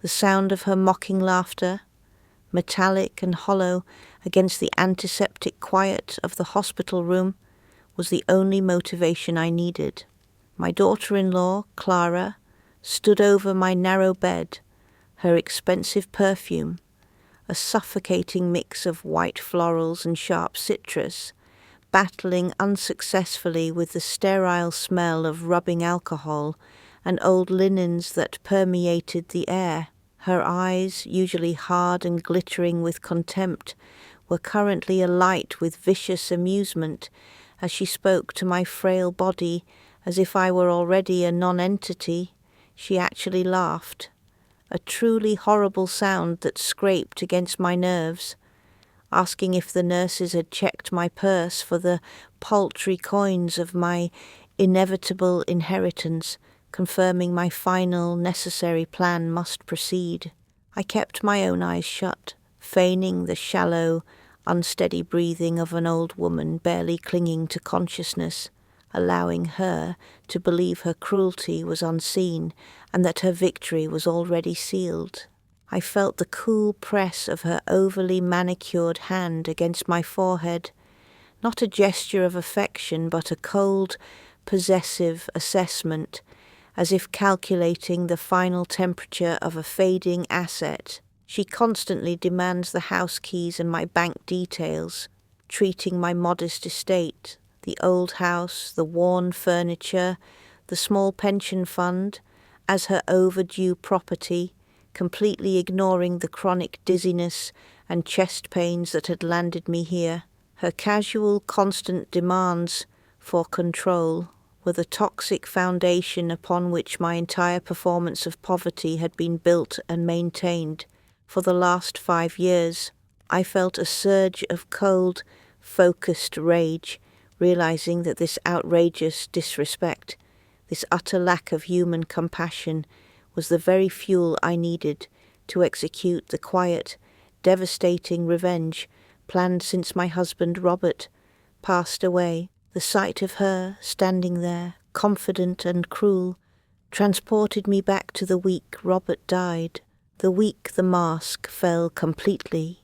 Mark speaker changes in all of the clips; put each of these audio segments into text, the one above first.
Speaker 1: The sound of her mocking laughter, metallic and hollow against the antiseptic quiet of the hospital room, was the only motivation I needed. My daughter-in-law, Clara, stood over my narrow bed, her expensive perfume, a suffocating mix of white florals and sharp citrus, battling unsuccessfully with the sterile smell of rubbing alcohol and old linens that permeated the air. Her eyes, usually hard and glittering with contempt, were currently alight with vicious amusement as she spoke to my frail body as if I were already a non-entity. She actually laughed, a truly horrible sound that scraped against my nerves, asking if the nurses had checked my purse for the paltry coins of my inevitable inheritance, confirming my final necessary plan must proceed. I kept my own eyes shut, feigning the shallow, unsteady breathing of an old woman barely clinging to consciousness, allowing her to believe her cruelty was unseen and that her victory was already sealed. I felt the cool press of her overly manicured hand against my forehead, not a gesture of affection but a cold, possessive assessment, as if calculating the final temperature of a fading asset. She constantly demands the house keys and my bank details, treating my modest estate, the old house, the worn furniture, the small pension fund, as her overdue property, completely ignoring the chronic dizziness and chest pains that had landed me here. Her casual, constant demands for control were the toxic foundation upon which my entire performance of poverty had been built and maintained. For the last 5 years, I felt a surge of cold, focused rage, realizing that this outrageous disrespect, this utter lack of human compassion, was the very fuel I needed to execute the quiet, devastating revenge planned since my husband Robert passed away. The sight of her standing there, confident and cruel, transported me back to the week Robert died, the week the mask fell completely.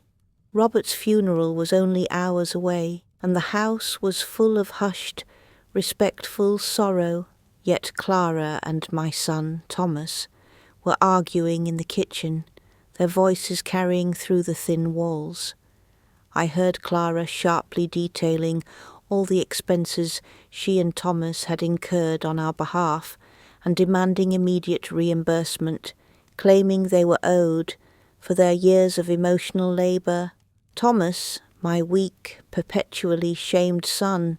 Speaker 1: Robert's funeral was only hours away, and the house was full of hushed, respectful sorrow, yet Clara and my son, Thomas, were arguing in the kitchen, their voices carrying through the thin walls. I heard Clara sharply detailing all the expenses she and Thomas had incurred on our behalf and demanding immediate reimbursement, claiming they were owed for their years of emotional labor. Thomas, my weak, perpetually shamed son,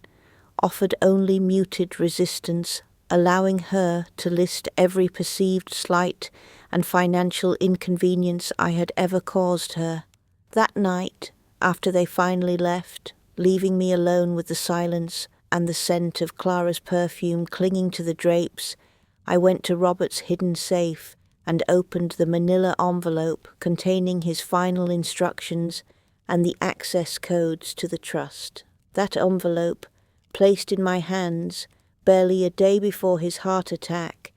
Speaker 1: offered only muted resistance, allowing her to list every perceived slight and financial inconvenience I had ever caused her. That night, after they finally left, leaving me alone with the silence and the scent of Clara's perfume clinging to the drapes, I went to Robert's hidden safe and opened the manila envelope containing his final instructions and the access codes to the trust. That envelope, placed in my hands barely a day before his heart attack,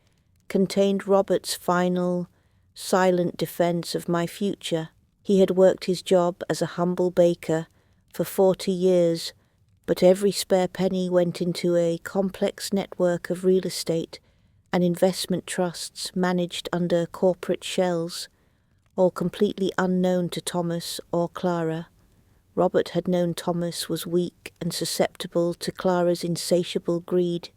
Speaker 1: contained Robert's final, silent defense of my future. He had worked his job as a humble baker for 40 years, but every spare penny went into a complex network of real estate and investment trusts managed under corporate shells, all completely unknown to Thomas or Clara. Robert had known Thomas was weak and susceptible to Clara's insatiable greed.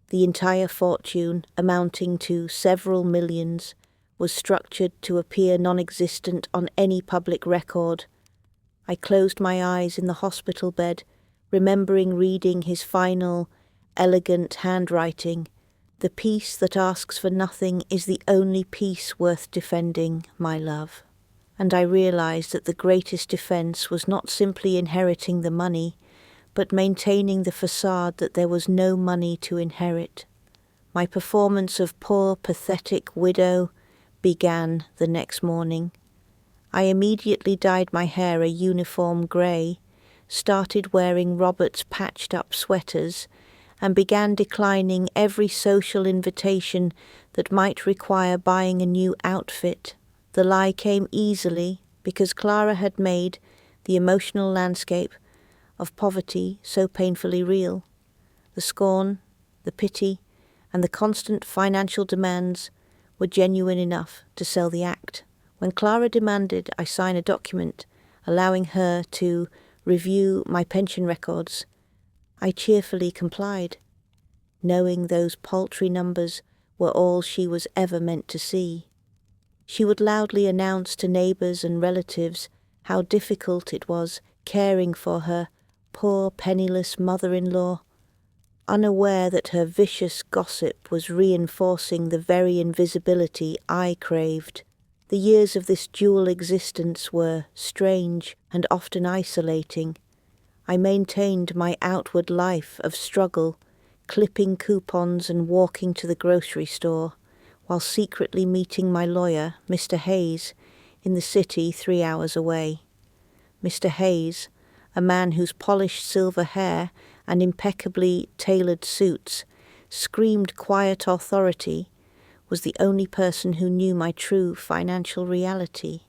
Speaker 1: The entire fortune, amounting to several millions, was structured to appear non-existent on any public record. I closed my eyes in the hospital bed, remembering reading his final, elegant handwriting. The peace that asks for nothing is the only peace worth defending, my love. And I realized that the greatest defense was not simply inheriting the money, but maintaining the facade that there was no money to inherit. My performance of poor, pathetic widow began the next morning. I immediately dyed my hair a uniform grey, started wearing Robert's patched-up sweaters, and began declining every social invitation that might require buying a new outfit. The lie came easily because Clara had made the emotional landscape of poverty so painfully real. The scorn, the pity, and the constant financial demands were genuine enough to sell the act. When Clara demanded I sign a document allowing her to review my pension records, I cheerfully complied, knowing those paltry numbers were all she was ever meant to see. She would loudly announce to neighbours and relatives how difficult it was caring for her poor penniless mother-in-law, unaware that her vicious gossip was reinforcing the very invisibility I craved. The years of this dual existence were strange and often isolating. I maintained my outward life of struggle, clipping coupons and walking to the grocery store, while secretly meeting my lawyer, Mr. Hayes, in the city 3 hours away. Mr. Hayes, a man whose polished silver hair and impeccably tailored suits screamed quiet authority, was the only person who knew my true financial reality.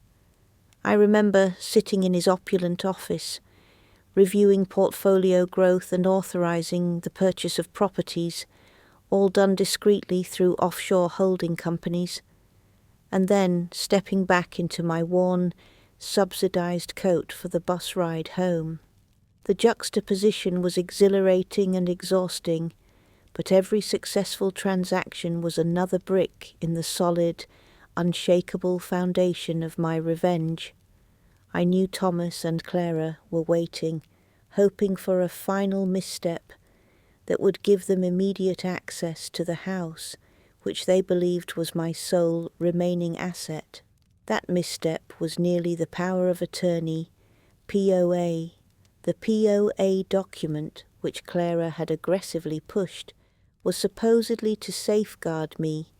Speaker 1: I remember sitting in his opulent office, reviewing portfolio growth and authorizing the purchase of properties, all done discreetly through offshore holding companies, and then stepping back into my worn, subsidized coat for the bus ride home. The juxtaposition was exhilarating and exhausting, but every successful transaction was another brick in the solid, unshakable foundation of my revenge. I knew Thomas and Clara were waiting, hoping for a final misstep that would give them immediate access to the house, which they believed was my sole remaining asset. That misstep was nearly the power of attorney, POA. The POA document, which Clara had aggressively pushed, was supposedly to safeguard me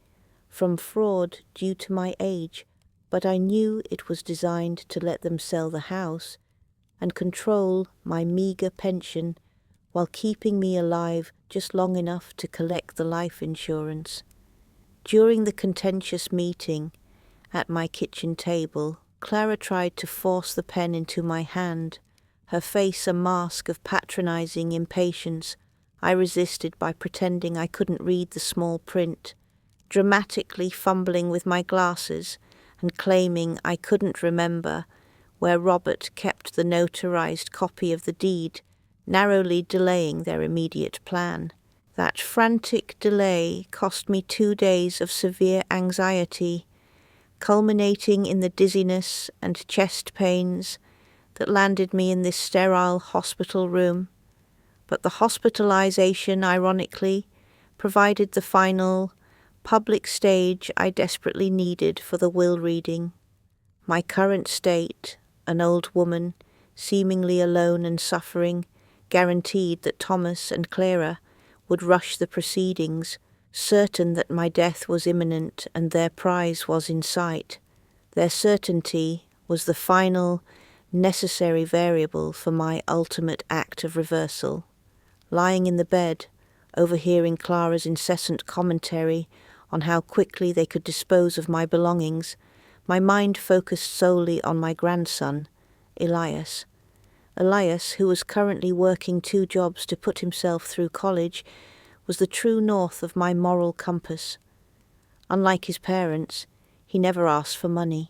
Speaker 1: from fraud due to my age, but I knew it was designed to let them sell the house and control my meagre pension while keeping me alive just long enough to collect the life insurance. During the contentious meeting at my kitchen table, Clara tried to force the pen into my hand, her face a mask of patronizing impatience. I resisted by pretending I couldn't read the small print, dramatically fumbling with my glasses and claiming I couldn't remember where Robert kept the notarized copy of the deed, narrowly delaying their immediate plan. That frantic delay cost me 2 days of severe anxiety, culminating in the dizziness and chest pains that landed me in this sterile hospital room. But the hospitalization, ironically, provided the final, public stage I desperately needed for the will reading. My current state, an old woman, seemingly alone and suffering, guaranteed that Thomas and Clara would rush the proceedings, certain that my death was imminent and their prize was in sight. Their certainty was the final, necessary variable for my ultimate act of reversal. Lying in the bed, overhearing Clara's incessant commentary on how quickly they could dispose of my belongings, my mind focused solely on my grandson, Elias. Elias, who was currently working 2 jobs to put himself through college, was the true north of my moral compass. Unlike his parents, he never asked for money.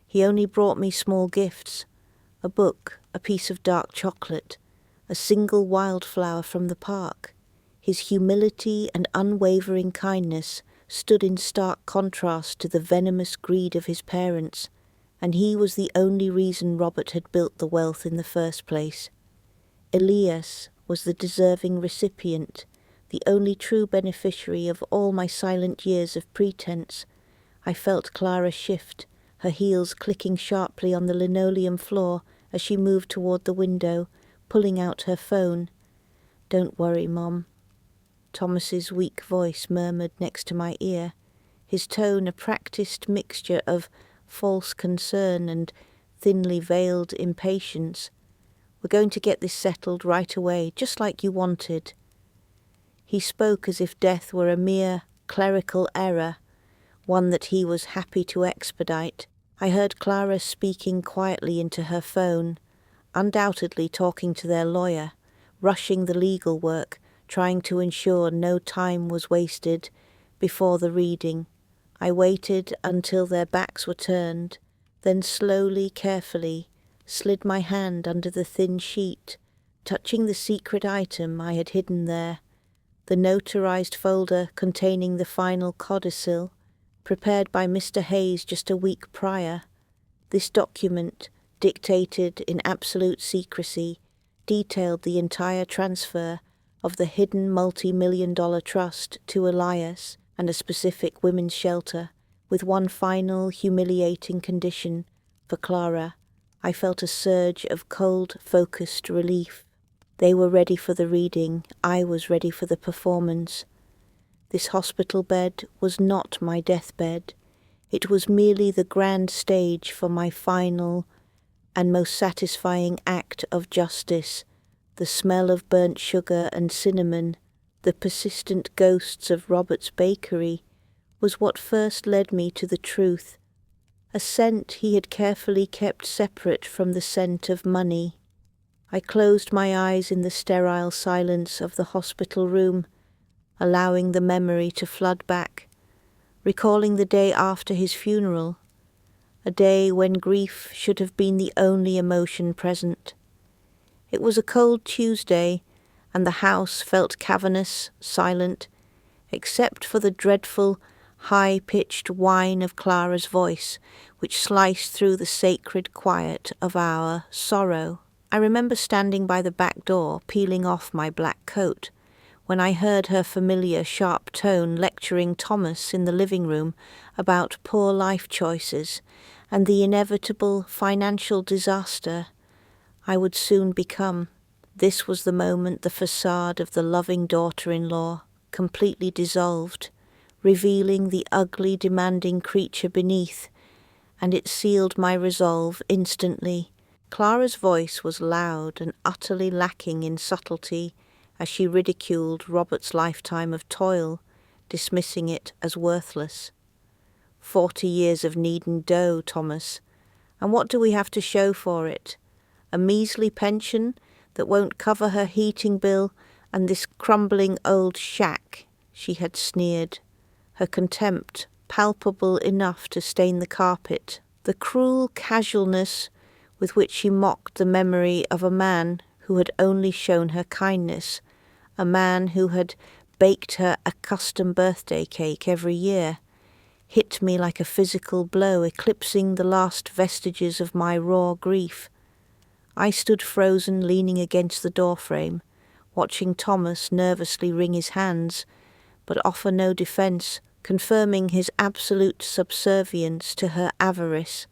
Speaker 1: He only brought me small gifts, a book, a piece of dark chocolate, a single wildflower from the park. His humility and unwavering kindness stood in stark contrast to the venomous greed of his parents, and he was the only reason Robert had built the wealth in the first place. Elias was the deserving recipient, the only true beneficiary of all my silent years of pretense. I felt Clara shift, her heels clicking sharply on the linoleum floor as she moved toward the window, pulling out her phone. "Don't worry, Mom," Thomas's weak voice murmured next to my ear, his tone a practiced mixture of false concern and thinly veiled impatience. "We're going to get this settled right away, just like you wanted." He spoke as if death were a mere clerical error, one that he was happy to expedite. I heard Clara speaking quietly into her phone, undoubtedly talking to their lawyer, rushing the legal work, trying to ensure no time was wasted before the reading. I waited until their backs were turned, then slowly, carefully, slid my hand under the thin sheet, touching the secret item I had hidden there, the notarized folder containing the final codicil, prepared by Mr. Hayes just a week prior. This document, dictated in absolute secrecy, detailed the entire transfer of the hidden multi-million-dollar trust to Elias and a specific women's shelter, with one final humiliating condition for Clara. I felt a surge of cold, focused relief. They were ready for the reading. I was ready for the performance. This hospital bed was not my deathbed. It was merely the grand stage for my final and most satisfying act of justice. The smell of burnt sugar and cinnamon, the persistent ghosts of Robert's bakery, was what first led me to the truth, a scent he had carefully kept separate from the scent of money. I closed my eyes in the sterile silence of the hospital room, allowing the memory to flood back, recalling the day after his funeral, a day when grief should have been the only emotion present. It was a cold Tuesday, and the house felt cavernous, silent, except for the dreadful, high-pitched whine of Clara's voice, which sliced through the sacred quiet of our sorrow. I remember standing by the back door, peeling off my black coat, when I heard her familiar sharp tone lecturing Thomas in the living room about poor life choices and the inevitable financial disaster I would soon become. This was the moment the facade of the loving daughter-in-law completely dissolved, revealing the ugly, demanding creature beneath, and it sealed my resolve instantly. Clara's voice was loud and utterly lacking in subtlety as she ridiculed Robert's lifetime of toil, dismissing it as worthless. 40 years of kneading dough, Thomas, and what do we have to show for it? A measly pension that won't cover her heating bill and this crumbling old shack, she had sneered, her contempt palpable enough to stain the carpet. The cruel casualness with which she mocked the memory of a man who had only shown her kindness, a man who had baked her a custom birthday cake every year, hit me like a physical blow, eclipsing the last vestiges of my raw grief. I stood frozen, leaning against the doorframe, watching Thomas nervously wring his hands, but offer no defence, confirming his absolute subservience to her avarice.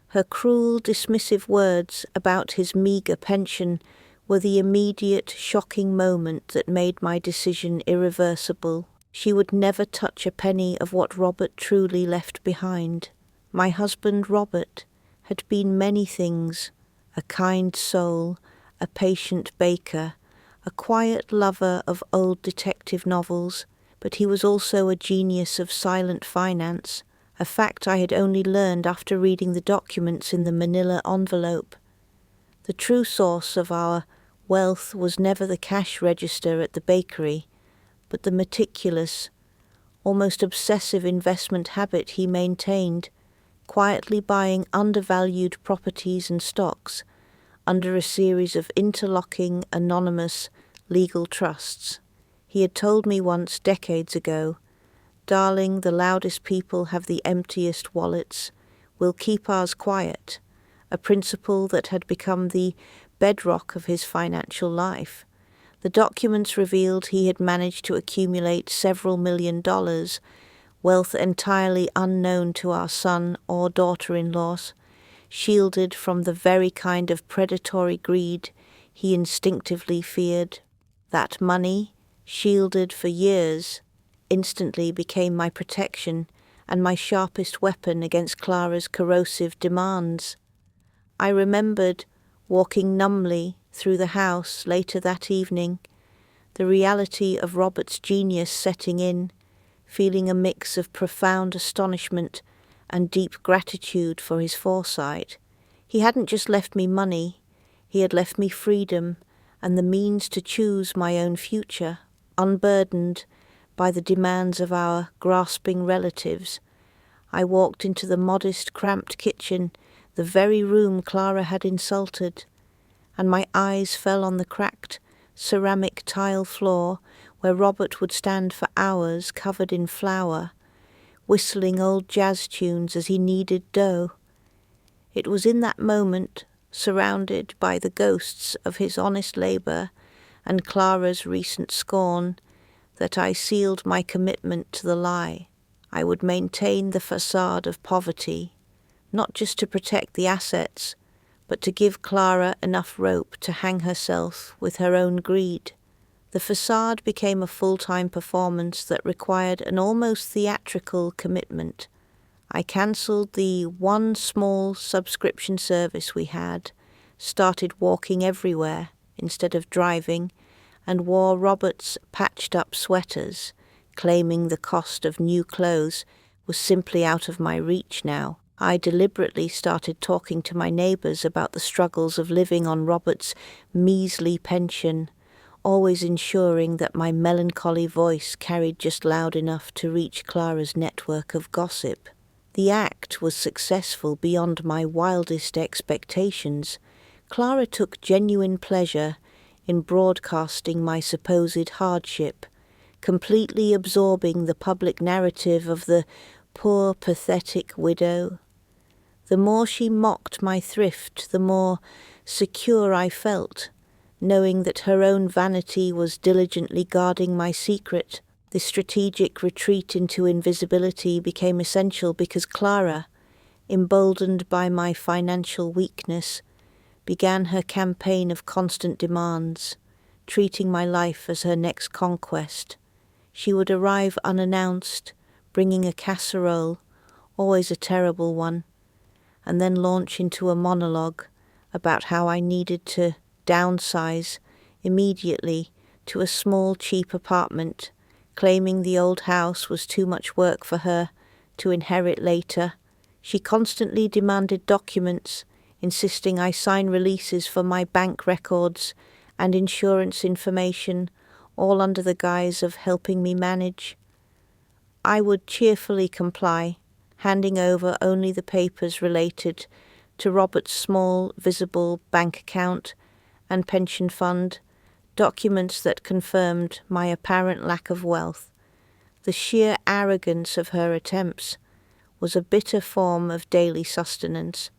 Speaker 1: Her cruel, dismissive words about his meagre pension were the immediate, shocking moment that made my decision irreversible. She would never touch a penny of what Robert truly left behind. My husband, Robert, had been many things: a kind soul, a patient baker, a quiet lover of old detective novels, but he was also a genius of silent finance, a fact I had only learned after reading the documents in the manila envelope. The true source of our wealth was never the cash register at the bakery, but the meticulous, almost obsessive investment habit he maintained, quietly buying undervalued properties and stocks under a series of interlocking, anonymous legal trusts. He had told me once, decades ago, "Darling, the loudest people have the emptiest wallets. We'll keep ours quiet," a principle that had become the bedrock of his financial life. The documents revealed he had managed to accumulate several $1,000,000, wealth entirely unknown to our son or daughter-in-laws, shielded from the very kind of predatory greed he instinctively feared. That money, shielded for years, instantly became my protection and my sharpest weapon against Clara's corrosive demands. I remembered walking numbly through the house later that evening, the reality of Robert's genius setting in, feeling a mix of profound astonishment and deep gratitude for his foresight. He hadn't just left me money, he had left me freedom and the means to choose my own future, unburdened by the demands of our grasping relatives. I walked into the modest, cramped kitchen, the very room Clara had insulted, and my eyes fell on the cracked ceramic tile floor where Robert would stand for hours covered in flour, whistling old jazz tunes as he kneaded dough. It was in that moment, surrounded by the ghosts of his honest labour and Clara's recent scorn, that I sealed my commitment to the lie. I would maintain the facade of poverty, not just to protect the assets, but to give Clara enough rope to hang herself with her own greed. The facade became a full-time performance that required an almost theatrical commitment. I cancelled the one small subscription service we had, started walking everywhere instead of driving, and wore Robert's patched-up sweaters, claiming the cost of new clothes was simply out of my reach now. I deliberately started talking to my neighbours about the struggles of living on Robert's measly pension, always ensuring that my melancholy voice carried just loud enough to reach Clara's network of gossip. The act was successful beyond my wildest expectations. Clara took genuine pleasure in broadcasting my supposed hardship, completely absorbing the public narrative of the poor, pathetic widow. The more she mocked my thrift, the more secure I felt, knowing that her own vanity was diligently guarding my secret. This strategic retreat into invisibility became essential because Clara, emboldened by my financial weakness, began her campaign of constant demands, treating my life as her next conquest. She would arrive unannounced, bringing a casserole, always a terrible one, and then launch into a monologue about how I needed to downsize immediately to a small, cheap apartment, claiming the old house was too much work for her to inherit later. She constantly demanded documents, insisting I sign releases for my bank records and insurance information, all under the guise of helping me manage. I would cheerfully comply, handing over only the papers related to Robert's small, visible bank account and pension fund, documents that confirmed my apparent lack of wealth. The sheer arrogance of her attempts was a bitter form of daily sustenance,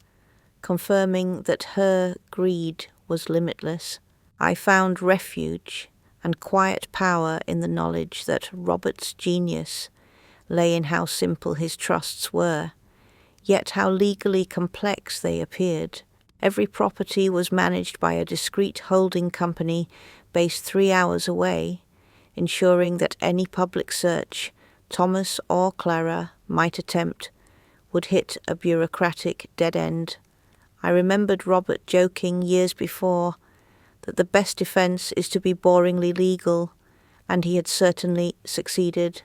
Speaker 1: confirming that her greed was limitless. I found refuge and quiet power in the knowledge that Robert's genius lay in how simple his trusts were, yet how legally complex they appeared. Every property was managed by a discreet holding company based 3 hours away, ensuring that any public search Thomas or Clara might attempt would hit a bureaucratic dead end. I remembered Robert joking years before that the best defense is to be boringly legal, and he had certainly succeeded.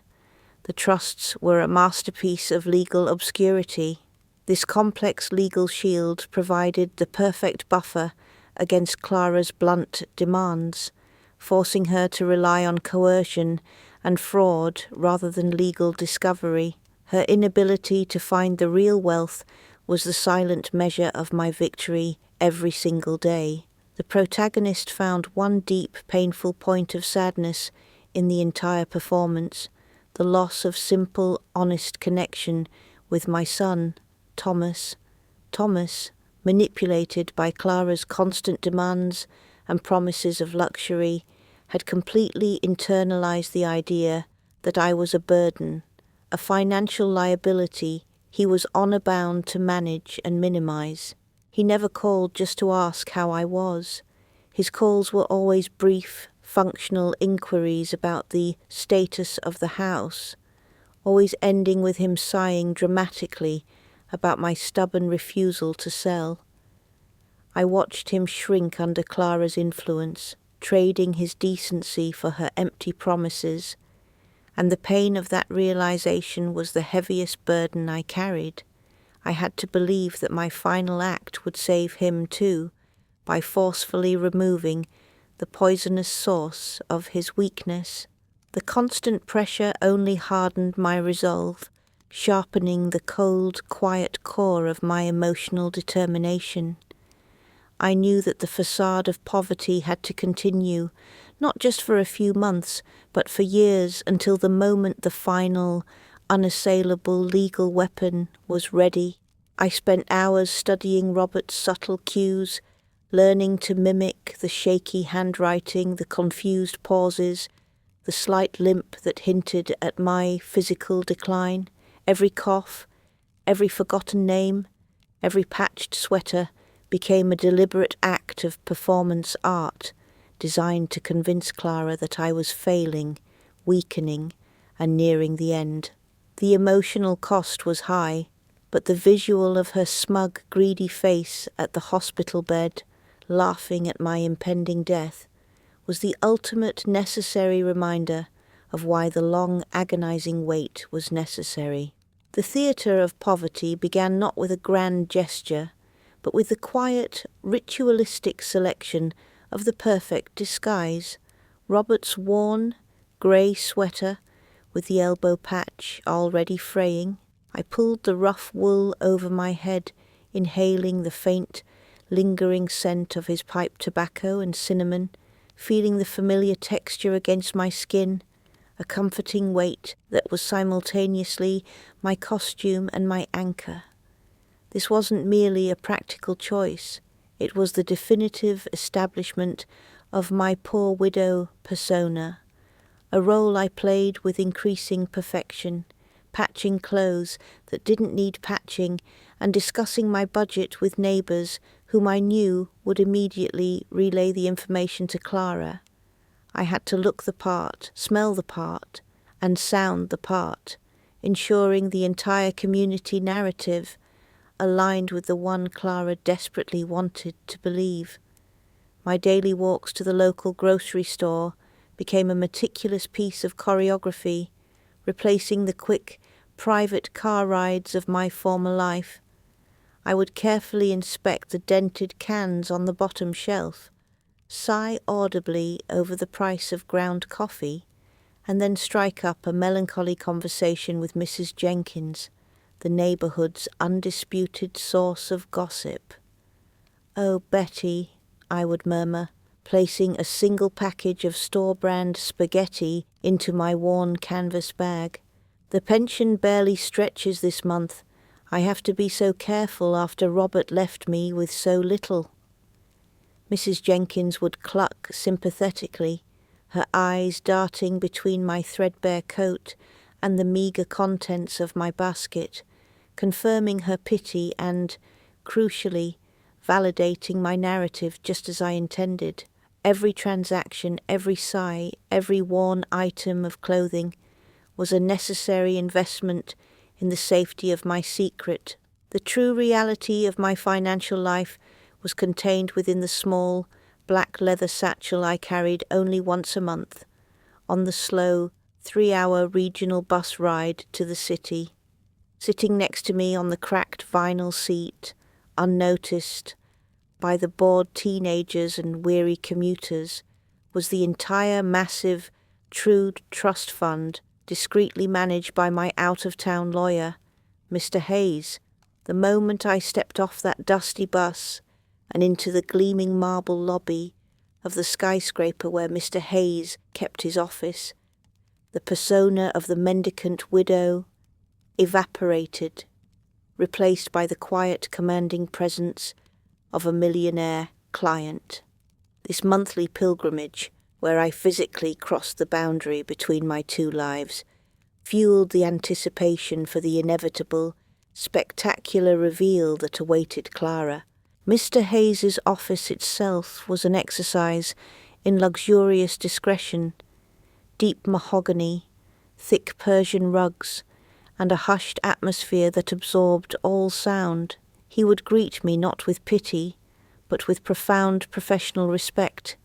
Speaker 1: The trusts were a masterpiece of legal obscurity. This complex legal shield provided the perfect buffer against Clara's blunt demands, forcing her to rely on coercion and fraud rather than legal discovery. Her inability to find the real wealth was the silent measure of my victory every single day. The protagonist found one deep, painful point of sadness in the entire performance, the loss of simple, honest connection with my son, Thomas. Thomas, manipulated by Clara's constant demands and promises of luxury, had completely internalized the idea that I was a burden, a financial liability he was honor-bound to manage and minimize. He never called just to ask how I was. His calls were always brief, functional inquiries about the status of the house, always ending with him sighing dramatically about my stubborn refusal to sell. I watched him shrink under Clara's influence, trading his decency for her empty promises, and the pain of that realization was the heaviest burden I carried. I had to believe that my final act would save him too, by forcefully removing the poisonous source of his weakness. The constant pressure only hardened my resolve, sharpening the cold, quiet core of my emotional determination. I knew that the facade of poverty had to continue, not just for a few months, but for years, until the moment the final, unassailable legal weapon was ready. I spent hours studying Robert's subtle cues, learning to mimic the shaky handwriting, the confused pauses, the slight limp that hinted at my physical decline. Every cough, every forgotten name, every patched sweater became a deliberate act of performance art, designed to convince Clara that I was failing, weakening, and nearing the end. The emotional cost was high, but the visual of her smug, greedy face at the hospital bed, laughing at my impending death, was the ultimate necessary reminder of why the long, agonizing wait was necessary. The theatre of poverty began not with a grand gesture, but with the quiet, ritualistic selection of the perfect disguise. Robert's worn, grey sweater, with the elbow patch already fraying. I pulled the rough wool over my head, inhaling the faint, lingering scent of his pipe tobacco and cinnamon, feeling the familiar texture against my skin, a comforting weight that was simultaneously my costume and my anchor. This wasn't merely a practical choice, it was the definitive establishment of my poor widow persona, a role I played with increasing perfection, patching clothes that didn't need patching and discussing my budget with neighbours whom I knew would immediately relay the information to Clara. I had to look the part, smell the part, and sound the part, ensuring the entire community narrative aligned with the one Clara desperately wanted to believe. My daily walks to the local grocery store became a meticulous piece of choreography, replacing the quick, private car rides of my former life. I would carefully inspect the dented cans on the bottom shelf, sigh audibly over the price of ground coffee, and then strike up a melancholy conversation with Mrs. Jenkins, the neighbourhood's undisputed source of gossip. "Oh, Betty," I would murmur, placing a single package of store-brand spaghetti into my worn canvas bag. "The pension barely stretches this month. I have to be so careful after Robert left me with so little." Mrs. Jenkins would cluck sympathetically, her eyes darting between my threadbare coat and the meagre contents of my basket, confirming her pity and, crucially, validating my narrative just as I intended. Every transaction, every sigh, every worn item of clothing was a necessary investment in the safety of my secret. The true reality of my financial life was contained within the small, black leather satchel I carried only once a month, on the slow, 3-hour regional bus ride to the city. Sitting next to me on the cracked vinyl seat, unnoticed by the bored teenagers and weary commuters, was the entire massive Trude Trust Fund, discreetly managed by my out-of-town lawyer, Mr. Hayes. The moment I stepped off that dusty bus and into the gleaming marble lobby of the skyscraper where Mr. Hayes kept his office, the persona of the mendicant widow evaporated, replaced by the quiet, commanding presence of a millionaire client. This monthly pilgrimage, where I physically crossed the boundary between my two lives, fueled the anticipation for the inevitable, spectacular reveal that awaited Clara. Mr. Hayes's office itself was an exercise in luxurious discretion, deep mahogany, thick Persian rugs, and a hushed atmosphere that absorbed all sound. He would greet me not with pity, but with profound professional respect,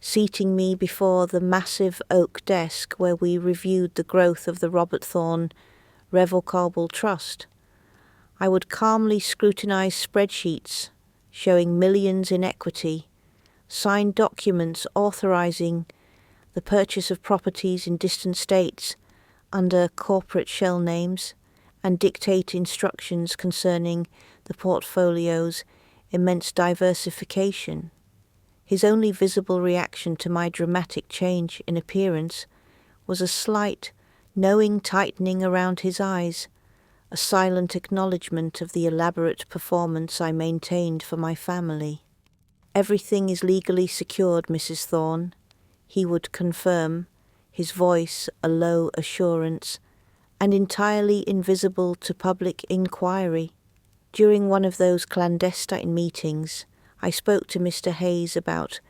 Speaker 1: seating me before the massive oak desk where we reviewed the growth of the Robert Thorne Revocable Trust. I would calmly scrutinize spreadsheets showing millions in equity, sign documents authorizing the purchase of properties in distant states under corporate shell names, and dictate instructions concerning the portfolio's immense diversification. His only visible reaction to my dramatic change in appearance was a slight, knowing tightening around his eyes, a silent acknowledgement of the elaborate performance I maintained for my family. "Everything is legally secured, Mrs. Thorne," he would confirm, his voice a low assurance, and entirely invisible to public inquiry. During one of those clandestine meetings, I spoke to Mr. Hayes about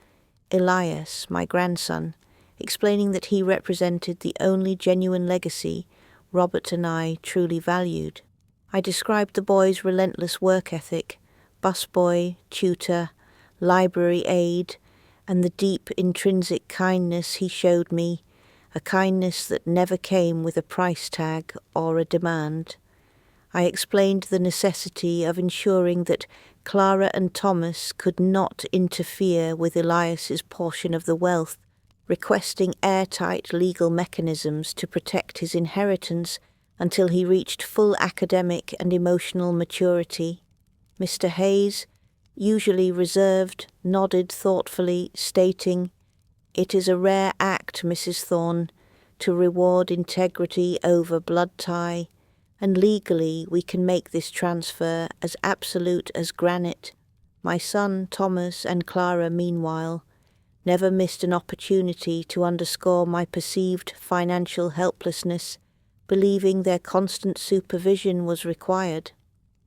Speaker 1: Elias, my grandson, explaining that he represented the only genuine legacy Robert and I truly valued. I described the boy's relentless work ethic, busboy, tutor, library aide, and the deep intrinsic kindness he showed me, a kindness that never came with a price tag or a demand. I explained the necessity of ensuring that Clara and Thomas could not interfere with Elias's portion of the wealth, requesting airtight legal mechanisms to protect his inheritance until he reached full academic and emotional maturity. Mr. Hayes, usually reserved, nodded thoughtfully, stating, "It is a rare act, Mrs. Thorne, to reward integrity over blood tie, and legally we can make this transfer as absolute as granite." My son, Thomas, and Clara, meanwhile, never missed an opportunity to underscore my perceived financial helplessness, believing their constant supervision was required.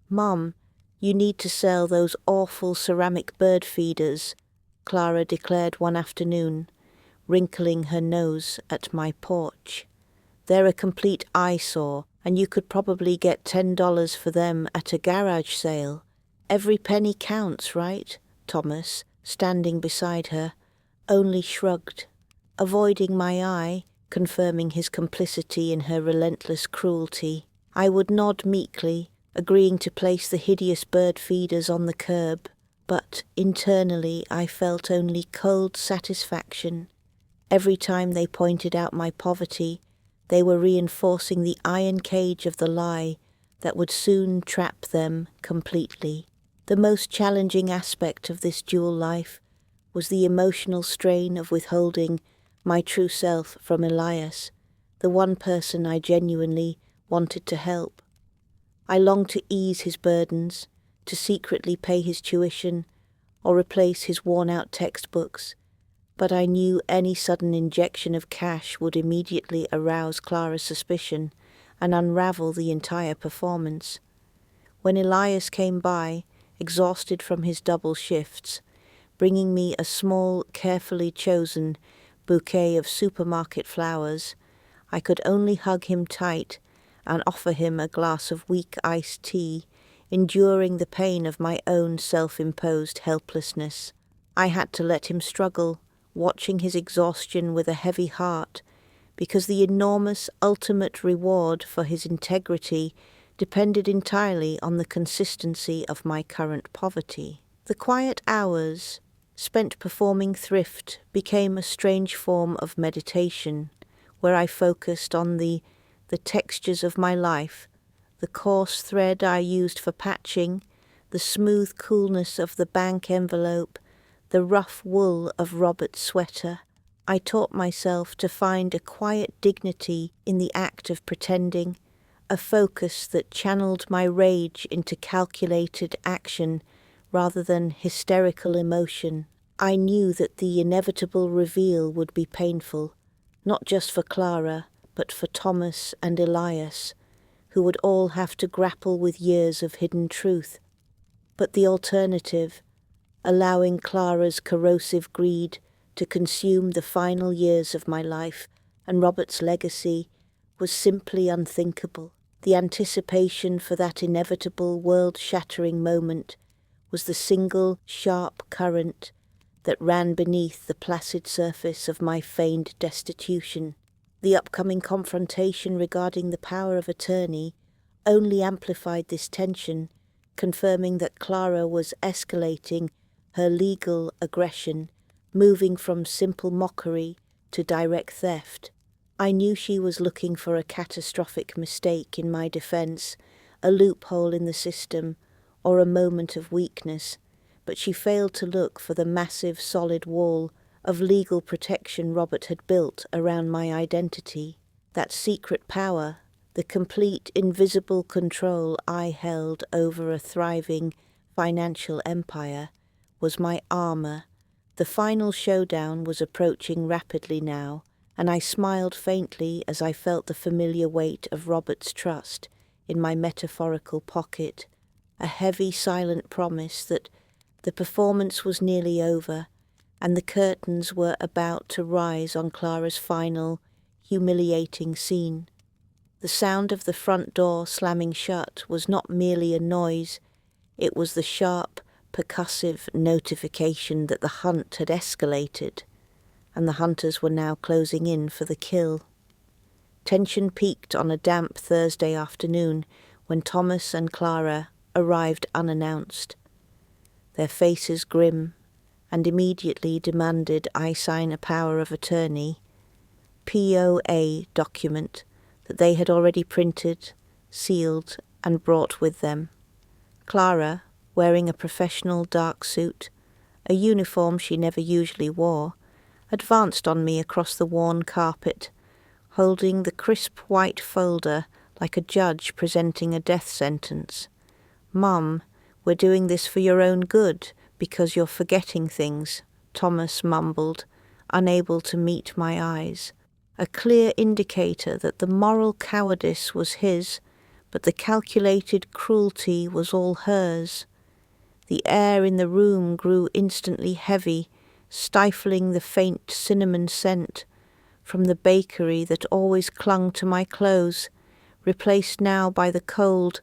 Speaker 1: "Mum, you need to sell those awful ceramic bird feeders," Clara declared one afternoon, wrinkling her nose at my porch. "They're a complete eyesore, and you could probably get $10 for them at a garage sale. Every penny counts, right?" Thomas, standing beside her, only shrugged, avoiding my eye, confirming his complicity in her relentless cruelty. I would nod meekly, agreeing to place the hideous bird feeders on the curb, but internally I felt only cold satisfaction. Every time they pointed out my poverty, they were reinforcing the iron cage of the lie that would soon trap them completely. The most challenging aspect of this dual life was the emotional strain of withholding my true self from Elias, the one person I genuinely wanted to help. I longed to ease his burdens, to secretly pay his tuition, or replace his worn-out textbooks, but I knew any sudden injection of cash would immediately arouse Clara's suspicion and unravel the entire performance. When Elias came by, exhausted from his double shifts, bringing me a small, carefully chosen bouquet of supermarket flowers, I could only hug him tight and offer him a glass of weak iced tea, enduring the pain of my own self-imposed helplessness. I had to let him struggle, watching his exhaustion with a heavy heart, because the enormous ultimate reward for his integrity depended entirely on the consistency of my current poverty. The quiet hours spent performing thrift became a strange form of meditation, where I focused on the textures of my life, the coarse thread I used for patching, the smooth coolness of the bank envelope, the rough wool of Robert's sweater. I taught myself to find a quiet dignity in the act of pretending, a focus that channeled my rage into calculated action rather than hysterical emotion. I knew that the inevitable reveal would be painful, not just for Clara, but for Thomas and Elias, who would all have to grapple with years of hidden truth. But the alternative, allowing Clara's corrosive greed to consume the final years of my life and Robert's legacy, was simply unthinkable. The anticipation for that inevitable world-shattering moment was the single sharp current that ran beneath the placid surface of my feigned destitution. The upcoming confrontation regarding the power of attorney only amplified this tension, confirming that Clara was escalating her legal aggression, moving from simple mockery to direct theft. I knew she was looking for a catastrophic mistake in my defense, a loophole in the system, or a moment of weakness, but she failed to look for the massive solid wall of legal protection Robert had built around my identity. That secret power, the complete invisible control I held over a thriving financial empire, was my armor. The final showdown was approaching rapidly now, and I smiled faintly as I felt the familiar weight of Robert's trust in my metaphorical pocket, a heavy silent promise that the performance was nearly over, and the curtains were about to rise on Clara's final, humiliating scene. The sound of the front door slamming shut was not merely a noise, it was the sharp, percussive notification that the hunt had escalated, and the hunters were now closing in for the kill. Tension peaked on a damp Thursday afternoon when Thomas and Clara arrived unannounced, their faces grim, and immediately demanded I sign a power of attorney, POA document that they had already printed, sealed, and brought with them. Clara, wearing a professional dark suit, a uniform she never usually wore, advanced on me across the worn carpet, holding the crisp white folder like a judge presenting a death sentence. "Mum, we're doing this for your own good, because you're forgetting things," Thomas mumbled, unable to meet my eyes. A clear indicator that the moral cowardice was his, but the calculated cruelty was all hers. The air in the room grew instantly heavy, stifling the faint cinnamon scent from the bakery that always clung to my clothes, replaced now by the cold,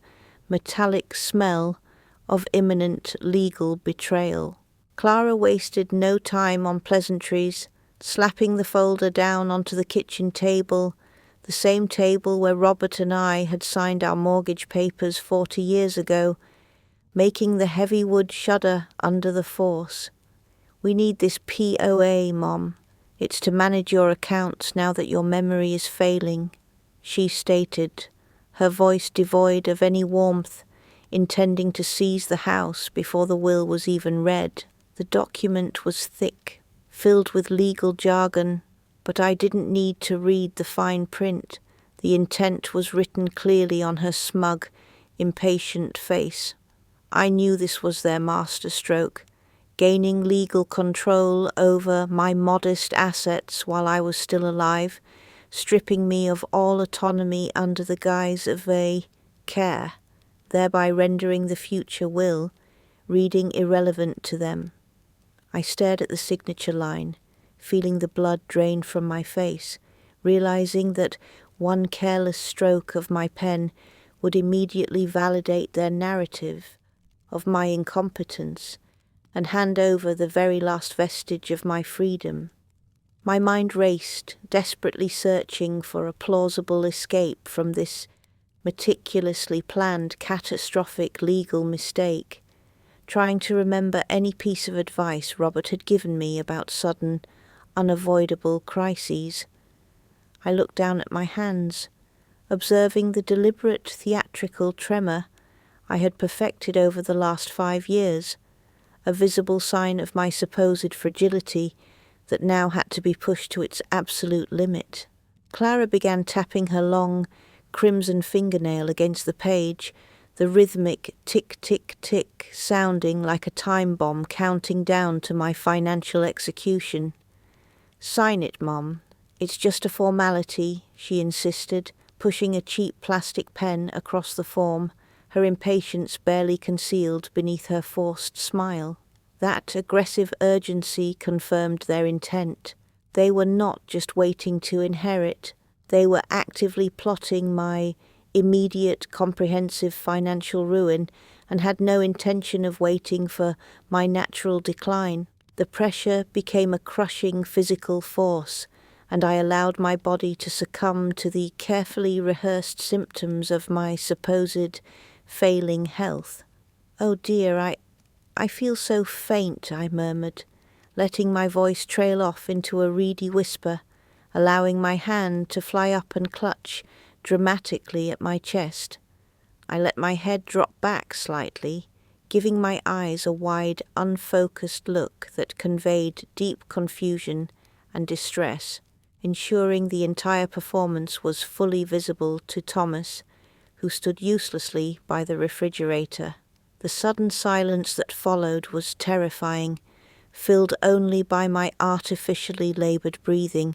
Speaker 1: metallic smell of imminent legal betrayal. Clara wasted no time on pleasantries, slapping the folder down onto the kitchen table, the same table where Robert and I had signed our mortgage papers 40 years ago, making the heavy wood shudder under the force. "We need this POA, Mom. It's to manage your accounts now that your memory is failing," she stated, her voice devoid of any warmth, intending to seize the house before the will was even read. The document was thick, filled with legal jargon, but I didn't need to read the fine print. The intent was written clearly on her smug, impatient face. I knew this was their masterstroke, gaining legal control over my modest assets while I was still alive, stripping me of all autonomy under the guise of a care, thereby rendering the future will, reading irrelevant to them. I stared at the signature line, feeling the blood drain from my face, realizing that one careless stroke of my pen would immediately validate their narrative of my incompetence and hand over the very last vestige of my freedom. My mind raced, desperately searching for a plausible escape from this meticulously planned catastrophic legal mistake, trying to remember any piece of advice Robert had given me about sudden, unavoidable crises. I looked down at my hands, observing the deliberate theatrical tremor I had perfected over the last 5 years, a visible sign of my supposed fragility that now had to be pushed to its absolute limit. Clara began tapping her long, crimson fingernail against the page, the rhythmic tick-tick-tick sounding like a time bomb counting down to my financial execution. "Sign it, Mum. It's just a formality," she insisted, pushing a cheap plastic pen across the form, her impatience barely concealed beneath her forced smile. That aggressive urgency confirmed their intent. They were not just waiting to inherit, they were actively plotting my immediate comprehensive financial ruin and had no intention of waiting for my natural decline. The pressure became a crushing physical force, and I allowed my body to succumb to the carefully rehearsed symptoms of my supposed failing health. "Oh dear, I feel so faint," I murmured, letting my voice trail off into a reedy whisper, allowing my hand to fly up and clutch dramatically at my chest. I let my head drop back slightly, giving my eyes a wide, unfocused look that conveyed deep confusion and distress, ensuring the entire performance was fully visible to Thomas, who stood uselessly by the refrigerator. The sudden silence that followed was terrifying, filled only by my artificially laboured breathing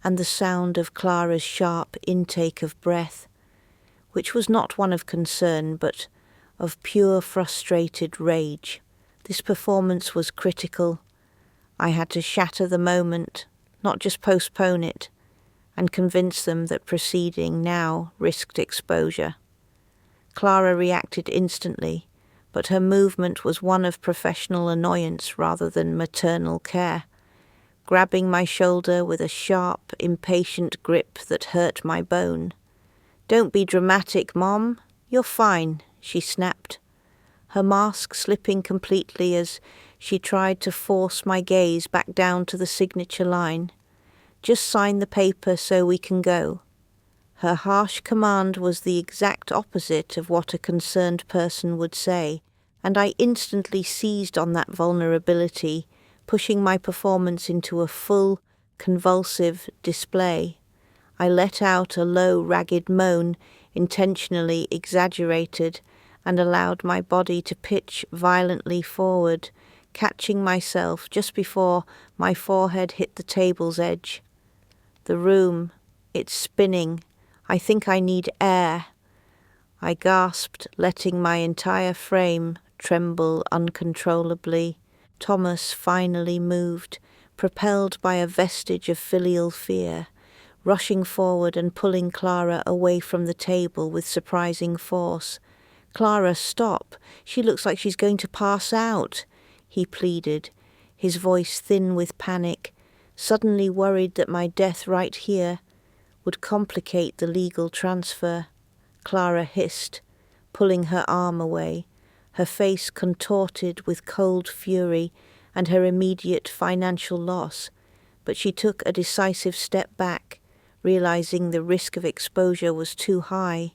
Speaker 1: and the sound of Clara's sharp intake of breath, which was not one of concern but of pure frustrated rage. This performance was critical. I had to shatter the moment, not just postpone it, and convince them that proceeding now risked exposure. Clara reacted instantly, but her movement was one of professional annoyance rather than maternal care, grabbing my shoulder with a sharp, impatient grip that hurt my bone. "Don't be dramatic, Mom. You're fine," she snapped, her mask slipping completely as she tried to force my gaze back down to the signature line. "Just sign the paper so we can go." Her harsh command was the exact opposite of what a concerned person would say, and I instantly seized on that vulnerability, pushing my performance into a full, convulsive display. I let out a low, ragged moan, intentionally exaggerated, and allowed my body to pitch violently forward, catching myself just before my forehead hit the table's edge. "The room, it's spinning. I think I need air." I gasped, letting my entire frame tremble uncontrollably. Thomas finally moved, propelled by a vestige of filial fear, rushing forward and pulling Clara away from the table with surprising force. "Clara, stop. She looks like she's going to pass out," he pleaded, his voice thin with panic, suddenly worried that my death right here would complicate the legal transfer. Clara hissed, pulling her arm away, her face contorted with cold fury and her immediate financial loss, but she took a decisive step back, realizing the risk of exposure was too high.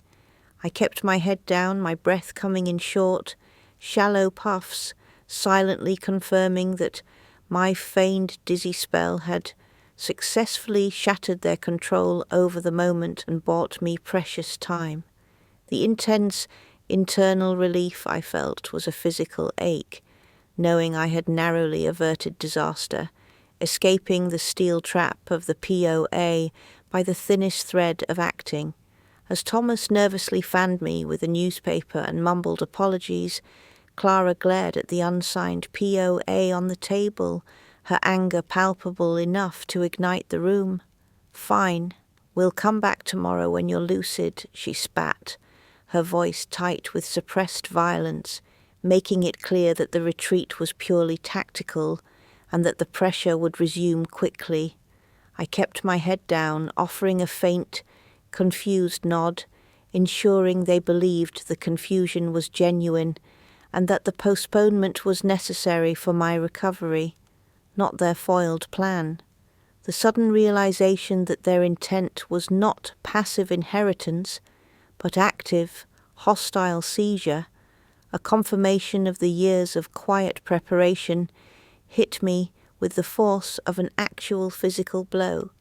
Speaker 1: I kept my head down, my breath coming in short, shallow puffs, silently confirming that my feigned dizzy spell had successfully shattered their control over the moment and bought me precious time. The intense internal relief I felt was a physical ache, knowing I had narrowly averted disaster, escaping the steel trap of the POA by the thinnest thread of acting. As Thomas nervously fanned me with a newspaper and mumbled apologies, Clara glared at the unsigned POA on the table, her anger palpable enough to ignite the room. "Fine. We'll come back tomorrow when you're lucid," she spat, her voice tight with suppressed violence, making it clear that the retreat was purely tactical and that the pressure would resume quickly. I kept my head down, offering a faint, confused nod, ensuring they believed the confusion was genuine and that the postponement was necessary for my recovery, not their foiled plan. The sudden realization that their intent was not passive inheritance, but active, hostile seizure, a confirmation of the years of quiet preparation, hit me with the force of an actual physical blow.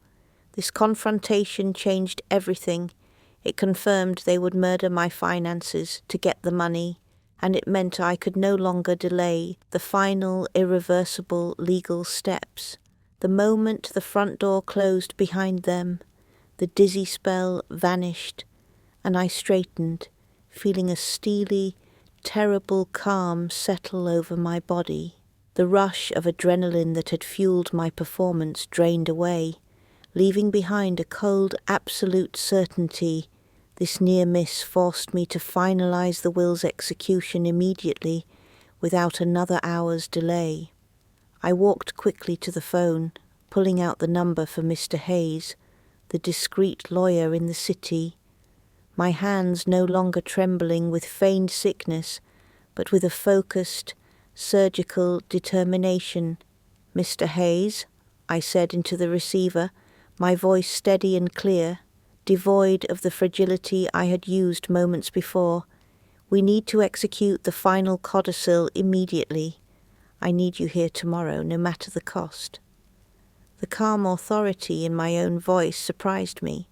Speaker 1: This confrontation changed everything. It confirmed they would murder my finances to get the money, and it meant I could no longer delay the final, irreversible legal steps. The moment the front door closed behind them, the dizzy spell vanished, and I straightened, feeling a steely, terrible calm settle over my body. The rush of adrenaline that had fueled my performance drained away, leaving behind a cold, absolute certainty. This near miss forced me to finalize the will's execution immediately, without another hour's delay. I walked quickly to the phone, pulling out the number for Mr. Hayes, the discreet lawyer in the city, my hands no longer trembling with feigned sickness, but with a focused, surgical determination. "Mr. Hayes," I said into the receiver, my voice steady and clear, devoid of the fragility I had used moments before, "we need to execute the final codicil immediately. I need you here tomorrow, no matter the cost." The calm authority in my own voice surprised me,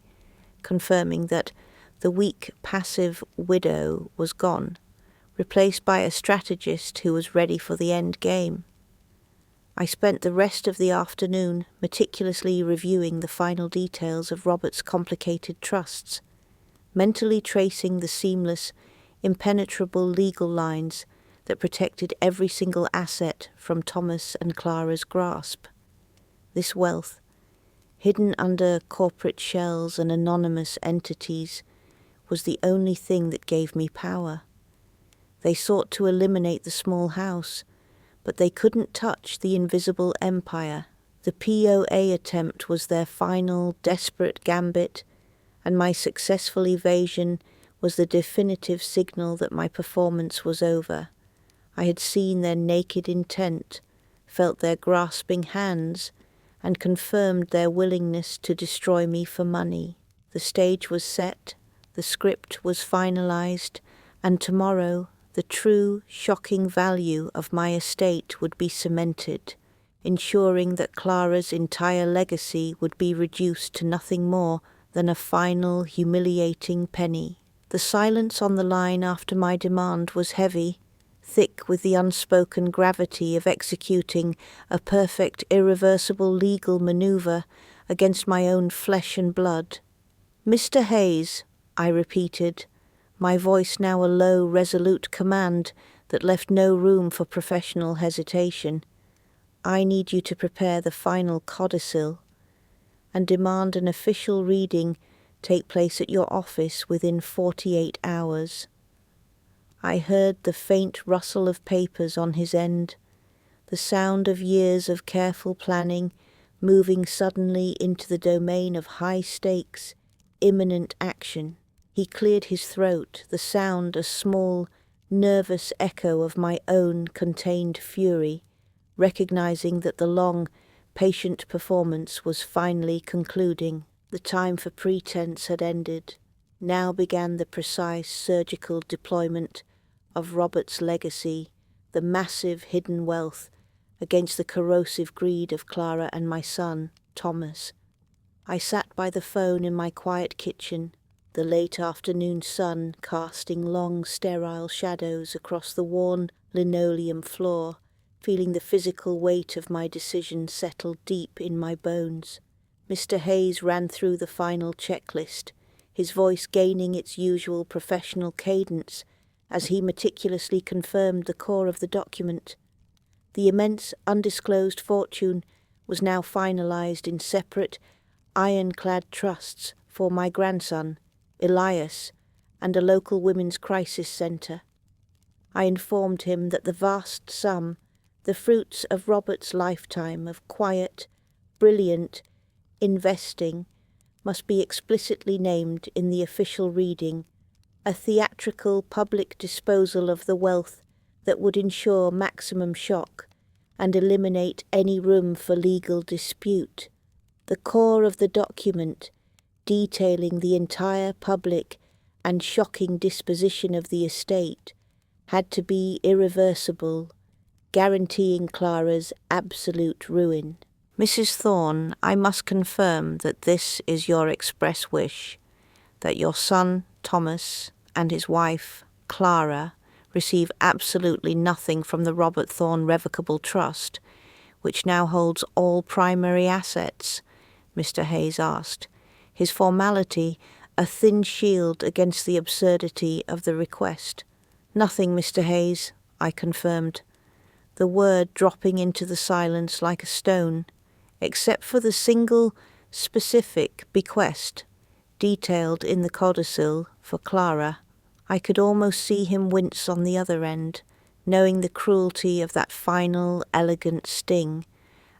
Speaker 1: confirming that the weak, passive widow was gone, replaced by a strategist who was ready for the end game. I spent the rest of the afternoon meticulously reviewing the final details of Robert's complicated trusts, mentally tracing the seamless, impenetrable legal lines that protected every single asset from Thomas and Clara's grasp. This wealth, hidden under corporate shells and anonymous entities, was the only thing that gave me power. They sought to eliminate the small house, but they couldn't touch the invisible empire. The POA attempt was their final, desperate gambit, and my successful evasion was the definitive signal that my performance was over. I had seen their naked intent, felt their grasping hands, and confirmed their willingness to destroy me for money. The stage was set, the script was finalized, and tomorrow the true, shocking value of my estate would be cemented, ensuring that Clara's entire legacy would be reduced to nothing more than a final, humiliating penny. The silence on the line after my demand was heavy, thick with the unspoken gravity of executing a perfect, irreversible legal maneuver against my own flesh and blood. "Mr. Hayes," I repeated, my voice now a low, resolute command that left no room for professional hesitation, "I need you to prepare the final codicil and demand an official reading take place at your office within 48 hours. I heard the faint rustle of papers on his end, the sound of years of careful planning moving suddenly into the domain of high stakes, imminent action. He cleared his throat, the sound a small, nervous echo of my own contained fury, recognizing that the long, patient performance was finally concluding. The time for pretense had ended. Now began the precise surgical deployment of Robert's legacy, the massive hidden wealth, against the corrosive greed of Clara and my son, Thomas. I sat by the phone in my quiet kitchen, the late afternoon sun casting long sterile shadows across the worn linoleum floor, feeling the physical weight of my decision settle deep in my bones. Mr. Hayes ran through the final checklist, his voice gaining its usual professional cadence as he meticulously confirmed the core of the document. The immense undisclosed fortune was now finalized in separate, ironclad trusts for my grandson, Elias, and a local women's crisis centre. I informed him that the vast sum, the fruits of Robert's lifetime of quiet, brilliant investing, must be explicitly named in the official reading, a theatrical public disposal of the wealth that would ensure maximum shock and eliminate any room for legal dispute. The core of the document, detailing the entire public and shocking disposition of the estate, had to be irreversible, guaranteeing Clara's absolute ruin. "Mrs. Thorne, I must confirm that this is your express wish, that your son, Thomas, and his wife, Clara, receive absolutely nothing from the Robert Thorne Revocable Trust, which now holds all primary assets," Mr. Hayes asked, his formality a thin shield against the absurdity of the request. "Nothing, Mr. Hayes," I confirmed, the word dropping into the silence like a stone, except for the single, specific bequest detailed in the codicil for Clara. I could almost see him wince on the other end, knowing the cruelty of that final, elegant sting,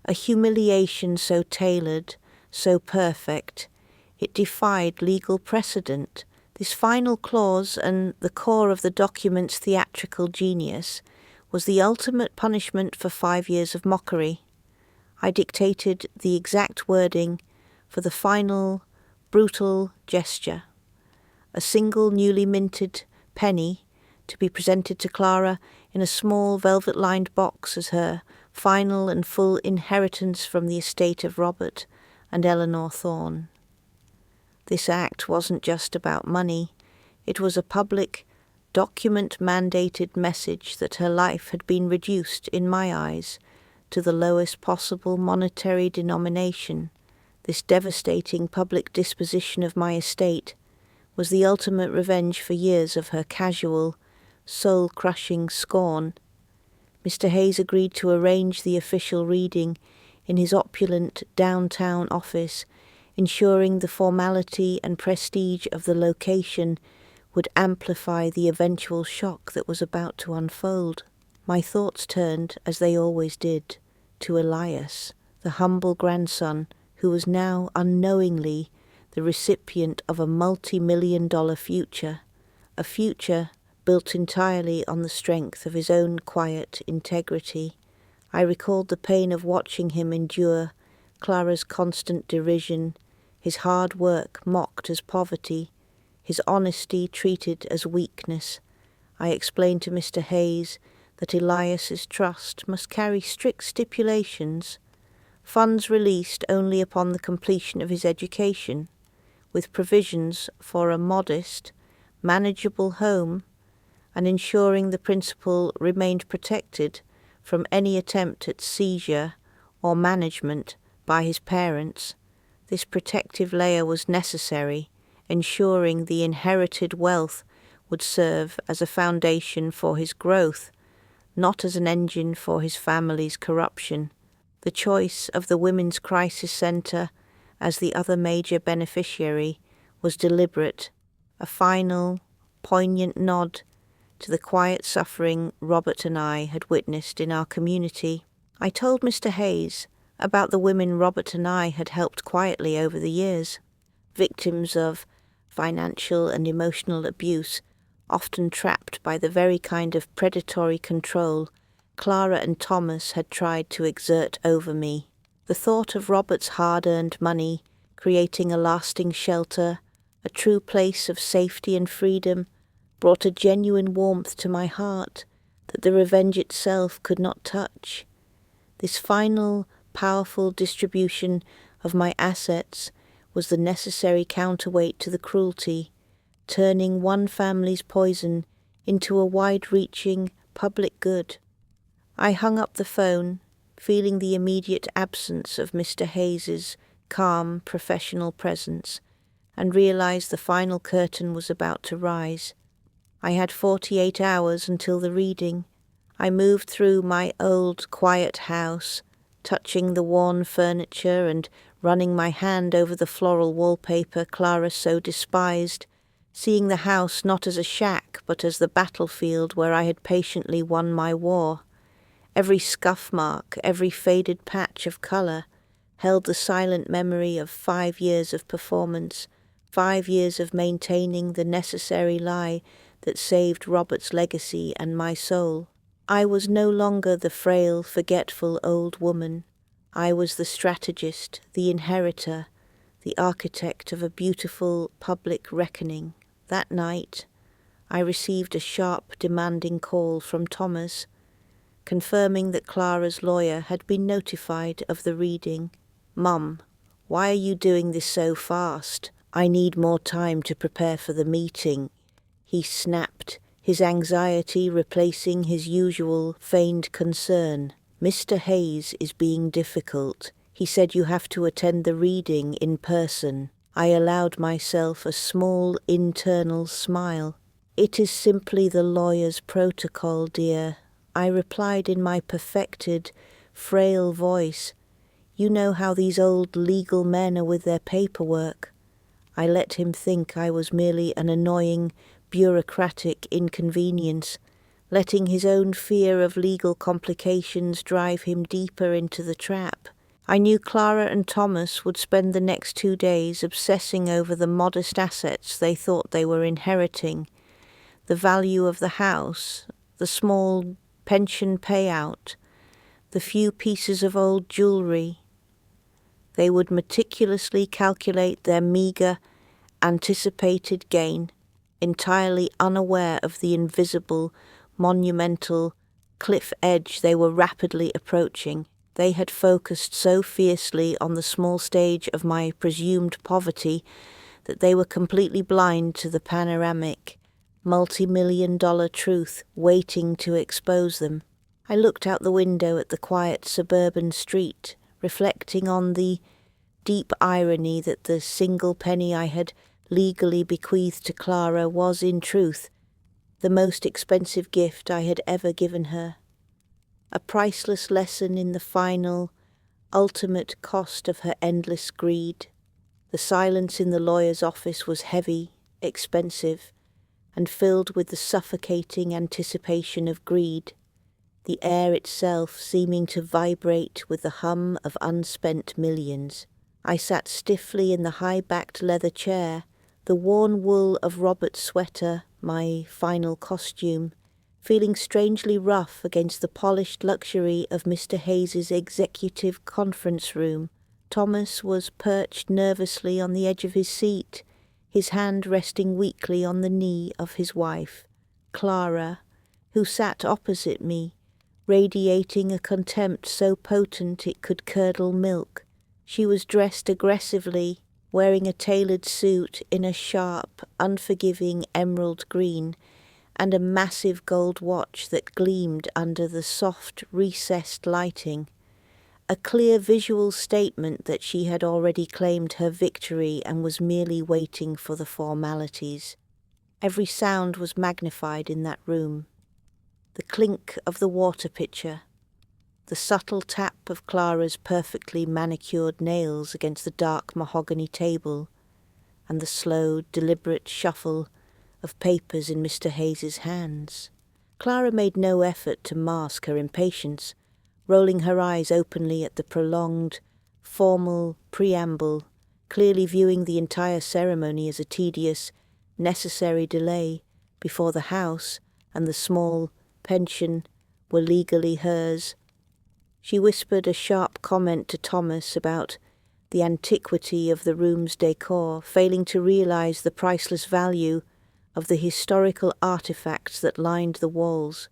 Speaker 1: a humiliation so tailored, so perfect, it defied legal precedent. This final clause, and the core of the document's theatrical genius, was the ultimate punishment for 5 years of mockery. I dictated the exact wording for the final, brutal gesture. A single newly minted penny to be presented to Clara in a small velvet-lined box as her final and full inheritance from the estate of Robert and Eleanor Thorne. This act wasn't just about money. It was a public, document-mandated message that her life had been reduced, in my eyes, to the lowest possible monetary denomination. This devastating public disposition of my estate was the ultimate revenge for years of her casual, soul-crushing scorn. Mr. Hayes agreed to arrange the official reading in his opulent downtown office, ensuring the formality and prestige of the location would amplify the eventual shock that was about to unfold. My thoughts turned, as they always did, to Elias, the humble grandson who was now unknowingly the recipient of a multi-million-dollar future, a future built entirely on the strength of his own quiet integrity. I recalled the pain of watching him endure Clara's constant derision, his hard work mocked as poverty, his honesty treated as weakness. I explained to Mr. Hayes that Elias's trust must carry strict stipulations, funds released only upon the completion of his education, with provisions for a modest, manageable home, and ensuring the principal remained protected from any attempt at seizure or management by his parents. This protective layer was necessary, ensuring the inherited wealth would serve as a foundation for his growth, not as an engine for his family's corruption. The choice of the Women's Crisis Center as the other major beneficiary was deliberate, a final, poignant nod to the quiet suffering Robert and I had witnessed in our community. I told Mr. Hayes about the women Robert and I had helped quietly over the years, victims of financial and emotional abuse, often trapped by the very kind of predatory control Clara and Thomas had tried to exert over me. The thought of Robert's hard-earned money creating a lasting shelter, a true place of safety and freedom, brought a genuine warmth to my heart that the revenge itself could not touch. This final, powerful distribution of my assets was the necessary counterweight to the cruelty, turning one family's poison into a wide-reaching public good. I hung up the phone, feeling the immediate absence of Mr. Hayes's calm, professional presence, and realized the final curtain was about to rise. I had 48 hours until the reading. I moved through my old, quiet house, touching the worn furniture and running my hand over the floral wallpaper Clara so despised, seeing the house not as a shack but as the battlefield where I had patiently won my war. Every scuff mark, every faded patch of colour held the silent memory of 5 years of performance, 5 years of maintaining the necessary lie that saved Robert's legacy and my soul. I was no longer the frail, forgetful old woman. I was the strategist, the inheritor, the architect of a beautiful public reckoning. That night, I received a sharp, demanding call from Thomas, confirming that Clara's lawyer had been notified of the reading. "Mum, why are you doing this so fast? I need more time to prepare for the meeting," he snapped, his anxiety replacing his usual feigned concern. "Mr. Hayes is being difficult. He said you have to attend the reading in person." I allowed myself a small internal smile. "It is simply the lawyer's protocol, dear," I replied in my perfected, frail voice. "You know how these old legal men are with their paperwork." I let him think I was merely an annoying, bureaucratic inconvenience, letting his own fear of legal complications drive him deeper into the trap. I knew Clara and Thomas would spend the next 2 days obsessing over the modest assets they thought they were inheriting, the value of the house, the small pension payout, the few pieces of old jewelry. They would meticulously calculate their meagre, anticipated gain, entirely unaware of the invisible, monumental cliff edge they were rapidly approaching. They had focused so fiercely on the small stage of my presumed poverty that they were completely blind to the panoramic, multi-million-dollar truth waiting to expose them. I looked out the window at the quiet suburban street, reflecting on the deep irony that the single penny I had legally bequeathed to Clara was, in truth, the most expensive gift I had ever given her. A priceless lesson in the final, ultimate cost of her endless greed. The silence in the lawyer's office was heavy, expensive, and filled with the suffocating anticipation of greed, the air itself seeming to vibrate with the hum of unspent millions. I sat stiffly in the high-backed leather chair, the worn wool of Robert's sweater, my final costume, feeling strangely rough against the polished luxury of Mr. Hayes's executive conference room. Thomas was perched nervously on the edge of his seat, his hand resting weakly on the knee of his wife, Clara, who sat opposite me, radiating a contempt so potent it could curdle milk. She was dressed aggressively, wearing a tailored suit in a sharp, unforgiving emerald green, and a massive gold watch that gleamed under the soft, recessed lighting, a clear visual statement that she had already claimed her victory and was merely waiting for the formalities. Every sound was magnified in that room. The clink of the water pitcher, the subtle tap of Clara's perfectly manicured nails against the dark mahogany table, and the slow, deliberate shuffle of papers in Mr. Hayes's hands. Clara made no effort to mask her impatience, rolling her eyes openly at the prolonged, formal preamble, clearly viewing the entire ceremony as a tedious, necessary delay before the house and the small pension were legally hers. She whispered a sharp comment to Thomas about the antiquity of the room's decor, failing to realize the priceless value of the historical artifacts that lined the walls,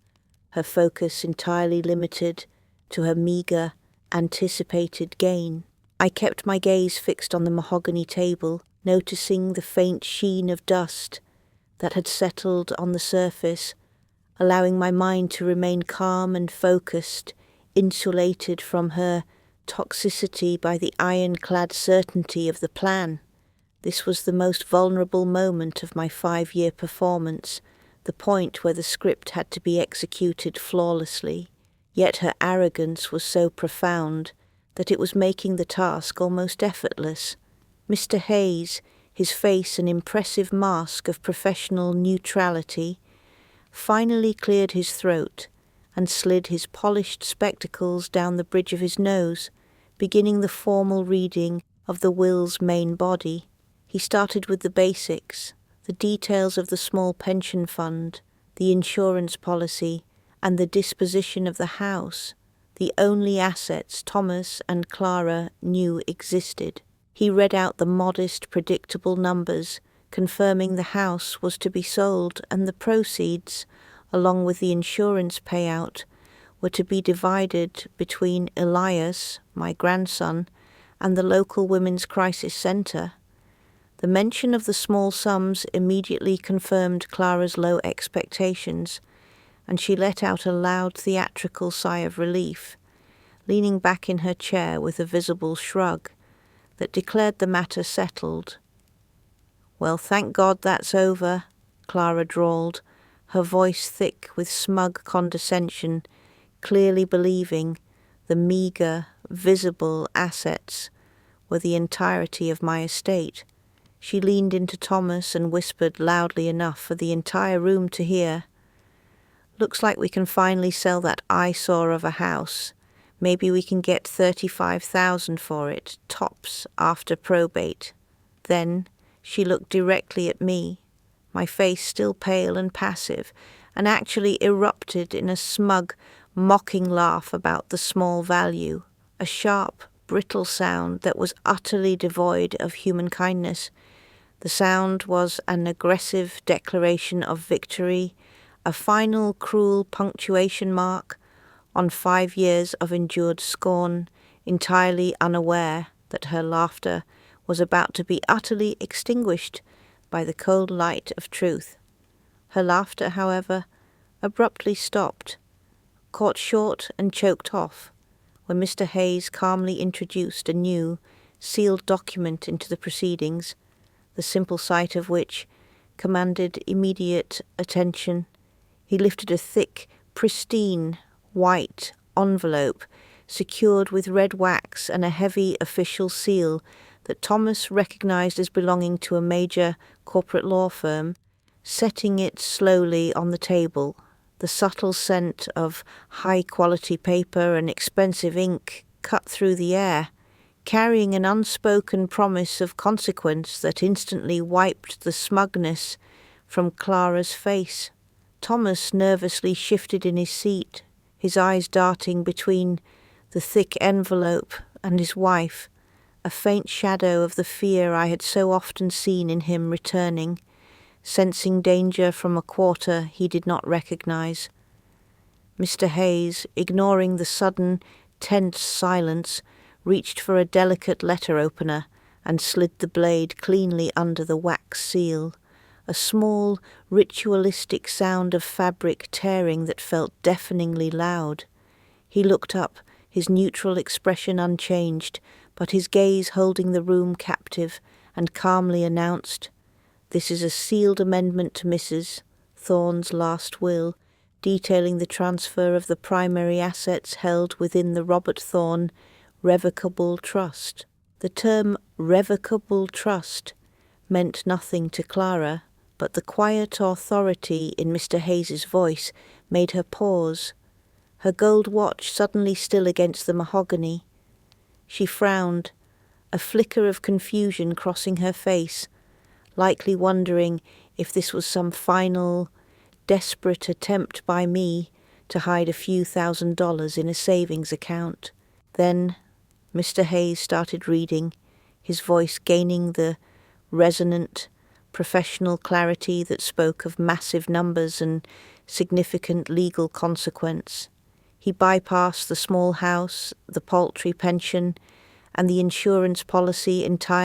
Speaker 1: her focus entirely limited to her meagre, anticipated gain. I kept my gaze fixed on the mahogany table, noticing the faint sheen of dust that had settled on the surface, allowing my mind to remain calm and focused, insulated from her toxicity by the ironclad certainty of the plan. This was the most vulnerable moment of my 5-year performance, the point where the script had to be executed flawlessly. Yet her arrogance was so profound that it was making the task almost effortless. Mr. Hayes, his face an impressive mask of professional neutrality, finally cleared his throat and slid his polished spectacles down the bridge of his nose, beginning the formal reading of the will's main body. He started with the basics, the details of the small pension fund, the insurance policy, and the disposition of the house, the only assets Thomas and Clara knew existed. He read out the modest, predictable numbers, confirming the house was to be sold and the proceeds, along with the insurance payout, were to be divided between Elias, my grandson, and the local Women's Crisis Centre. The mention of the small sums immediately confirmed Clara's low expectations, and she let out a loud theatrical sigh of relief, leaning back in her chair with a visible shrug that declared the matter settled. "Well, thank God that's over," Clara drawled, her voice thick with smug condescension, clearly believing the meagre, visible assets were the entirety of my estate. She leaned into Thomas and whispered loudly enough for the entire room to hear, "Looks like we can finally sell that eyesore of a house. Maybe we can get $35,000 for it, tops, after probate. Then she looked directly at me, my face still pale and passive, and actually erupted in a smug, mocking laugh about the small value, a sharp, brittle sound that was utterly devoid of human kindness. The sound was an aggressive declaration of victory, a final cruel punctuation mark on 5 years of endured scorn, entirely unaware that her laughter was about to be utterly extinguished by the cold light of truth. Her laughter, however, abruptly stopped, caught short and choked off, when Mr. Hayes calmly introduced a new, sealed document into the proceedings, the simple sight of which commanded immediate attention. He lifted a thick, pristine, white envelope secured with red wax and a heavy official seal that Thomas recognized as belonging to a major corporate law firm, setting it slowly on the table, the subtle scent of high-quality paper and expensive ink cut through the air, carrying an unspoken promise of consequence that instantly wiped the smugness from Clara's face. Thomas nervously shifted in his seat, his eyes darting between the thick envelope and his wife, a faint shadow of the fear I had so often seen in him returning, sensing danger from a quarter he did not recognize. Mr. Hayes, ignoring the sudden, tense silence, reached for a delicate letter opener and slid the blade cleanly under the wax seal, a small, ritualistic sound of fabric tearing that felt deafeningly loud. He looked up, his neutral expression unchanged, but his gaze holding the room captive, and calmly announced, "This is a sealed amendment to Mrs. Thorne's last will, detailing the transfer of the primary assets held within the Robert Thorne Revocable Trust." The term revocable trust meant nothing to Clara, but the quiet authority in Mr. Hayes's voice made her pause, her gold watch suddenly still against the mahogany. She frowned, a flicker of confusion crossing her face, likely wondering if this was some final, desperate attempt by me to hide a few $1,000s in a savings account. Then Mr. Hayes started reading, his voice gaining the resonant, professional clarity that spoke of massive numbers and significant legal consequence. He bypassed the small house, the paltry pension, and the insurance policy entirely.